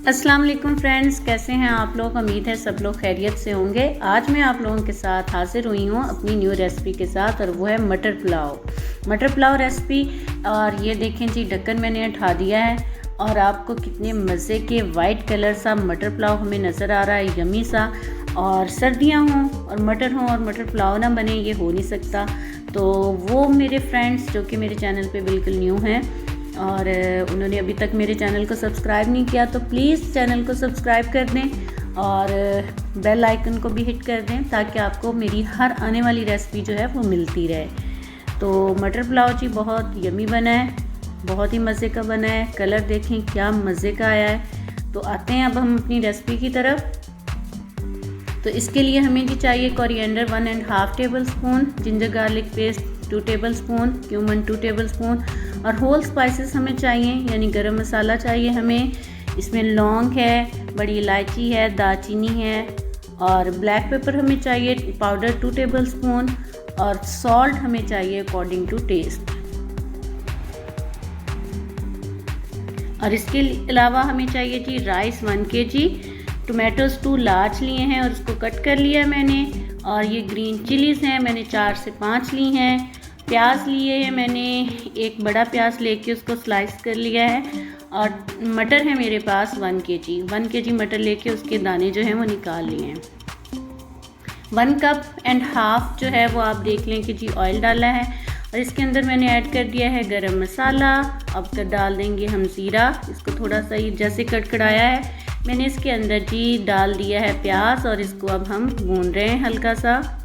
अस्सलाम वालेकुम फ्रेंड्स, कैसे हैं आप लोग। उम्मीद है सब लोग खैरियत से होंगे। आज मैं आप लोगों के साथ हाजिर हुई हूँ अपनी न्यू रेसिपी के साथ, और वो है मटर पुलाव रेसिपी। और ये देखें जी, ढक्कन मैंने उठा दिया है और आपको कितने मज़े के वाइट कलर सा मटर पुलाव हमें नज़र आ रहा है, यमी सा। और सर्दियाँ हों और मटर पुलाव ना बने, ये हो नहीं सकता। तो वो मेरे फ्रेंड्स जो कि मेरे चैनल पे बिल्कुल न्यू हैं और उन्होंने अभी तक मेरे चैनल को सब्सक्राइब नहीं किया, तो प्लीज़ चैनल को सब्सक्राइब कर दें और बेल आइकन को भी हिट कर दें ताकि आपको मेरी हर आने वाली रेसिपी जो है वो मिलती रहे। तो मटर पुलाव जी बहुत यमी बना है, बहुत ही मज़े का बना है। कलर देखें क्या मज़े का आया है। तो आते हैं अब हम अपनी रेसिपी की तरफ। तो इसके लिए हमें जी चाहिए coriander 1.5 table spoon, ginger garlic paste 2 table spoon, cumin 2 table spoon और होल स्पाइसेस हमें चाहिए, यानी गरम मसाला चाहिए हमें। इसमें लौंग है, बड़ी इलायची है, दालचीनी है और ब्लैक पेपर हमें चाहिए पाउडर 2 टेबल स्पून और सॉल्ट हमें चाहिए अकॉर्डिंग टू टेस्ट। और इसके अलावा हमें चाहिए G rice 1 kg, tomatoes 2 large लिए हैं और उसको कट कर लिया मैंने। और ये ग्रीन चिलीज़ हैं, मैंने 4 से 5 ली हैं। प्याज लिए हैं मैंने, एक बड़ा प्याज लेके उसको स्लाइस कर लिया है। और मटर है मेरे पास 1 kg मटर लेके उसके दाने जो हैं वो निकाल लिए हैं। 1 कप एंड हाफ जो है वो आप देख लें कि जी ऑयल डाला है। और इसके अंदर मैंने ऐड कर दिया है गरम मसाला। अब डाल देंगे हम ज़ीरा, इसको थोड़ा सा ही जैसे कड़कड़ाया है मैंने इसके अंदर जी डाल दिया है प्याज और इसको अब हम भून रहे हैं हल्का सा।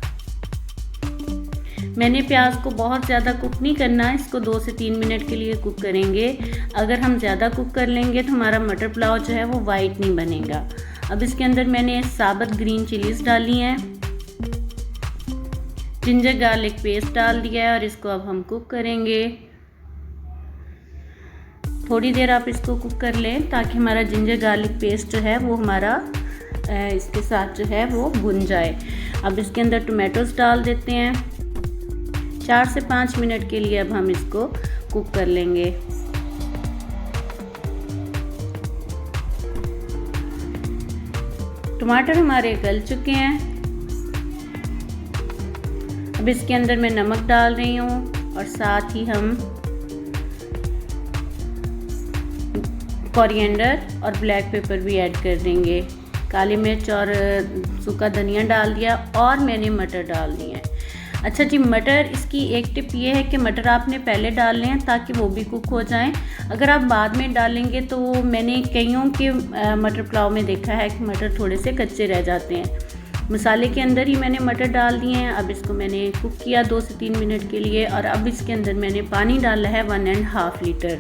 मैंने प्याज को बहुत ज़्यादा कुक नहीं करना, इसको 2 से 3 मिनट के लिए कुक करेंगे। अगर हम ज़्यादा कुक कर लेंगे तो हमारा मटर पुलाव जो है वो वाइट नहीं बनेगा। अब इसके अंदर मैंने साबुत ग्रीन चिलीज़ डाली हैं, जिंजर गार्लिक पेस्ट डाल दिया है और इसको अब हम कुक करेंगे। थोड़ी देर आप इसको कुक कर लें ताकि हमारा जिंजर गार्लिक पेस्ट जो है वो हमारा इसके साथ जो है वो भुन जाए। अब इसके अंदर टोमेटोज़ डाल देते हैं। 4 से 5 मिनट के लिए अब हम इसको कुक कर लेंगे। टमाटर हमारे गल चुके हैं। अब इसके अंदर मैं नमक डाल रही हूँ और साथ ही हम कोरिएंडर और ब्लैक पेपर भी ऐड कर देंगे। काली मिर्च और सूखा धनिया डाल दिया और मैंने मटर डाल दिए हैं। अच्छा जी, मटर इसकी एक टिप ये है कि मटर आपने पहले डालने हैं ताकि वो भी कुक हो जाएं। अगर आप बाद में डालेंगे तो मैंने कईयों के मटर पुलाव में देखा है कि मटर थोड़े से कच्चे रह जाते हैं। मसाले के अंदर ही मैंने मटर डाल दिए हैं। अब इसको मैंने कुक किया 2 से 3 मिनट के लिए और अब इसके अंदर मैंने पानी डाला है 1.5 लीटर।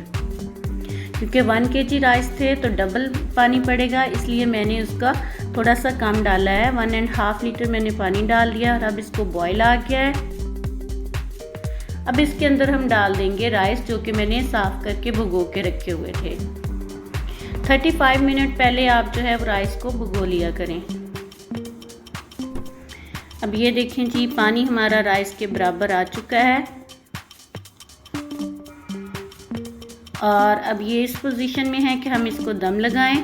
क्योंकि 1 kg राइस थे तो डबल पानी पड़ेगा, इसलिए मैंने उसका थोड़ा सा कम डाला है। 1.5 लीटर मैंने पानी डाल दिया और अब इसको बॉयल आ गया है। अब इसके अंदर हम डाल देंगे राइस जो कि मैंने साफ़ करके भिगो के रखे हुए थे। 35 मिनट पहले आप जो है राइस को भिगो लिया करें। अब ये देखें जी, पानी हमारा राइस के बराबर आ चुका है। और अब ये इस पोजीशन में है कि हम इसको दम लगाएं।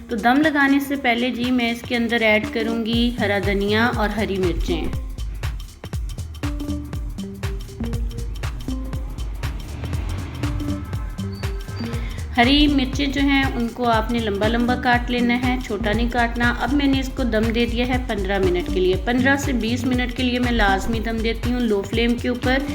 तो दम लगाने से पहले जी मैं इसके अंदर ऐड करूंगी हरा धनिया और हरी मिर्चें। हरी मिर्चें जो हैं उनको आपने लंबा लंबा काट लेना है, छोटा नहीं काटना। अब मैंने इसको दम दे दिया है 15 मिनट के लिए। 15 से 20 मिनट के लिए मैं लाजमी दम देती हूँ लो फ्लेम के ऊपर।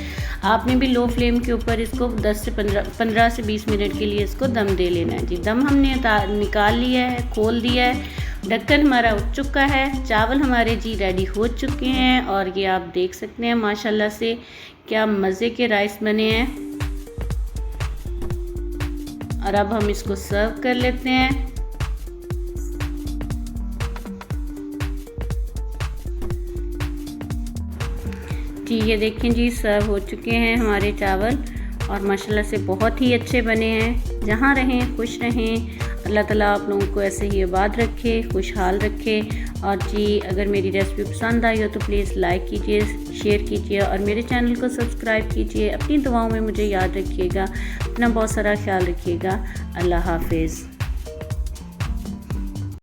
आपने भी लो फ्लेम के ऊपर इसको 15 से 20 मिनट के लिए इसको दम दे लेना है जी। दम हमने निकाल लिया है, खोल दिया है, ढक्कन हमारा उठ चुका है। चावल हमारे जी रेडी हो चुके हैं और ये आप देख सकते हैं माशाल्लाह से क्या मज़े के राइस बने हैं। और अब हम इसको सर्व कर लेते हैं। जी ये देखें जी, सर्व हो चुके हैं हमारे चावल और माशाल्लाह से बहुत ही अच्छे बने हैं। जहाँ रहें खुश रहें, अल्लाह ताला आप लोगों को ऐसे ही आबाद रखे, खुशहाल रखे। और जी अगर मेरी रेसिपी पसंद आई हो तो प्लीज़ लाइक कीजिए, शेयर कीजिए और मेरे चैनल को सब्सक्राइब कीजिए। अपनी दुआओं में मुझे याद रखिएगा। अपना बहुत सारा ख्याल रखिएगा। अल्लाह हाफिज़।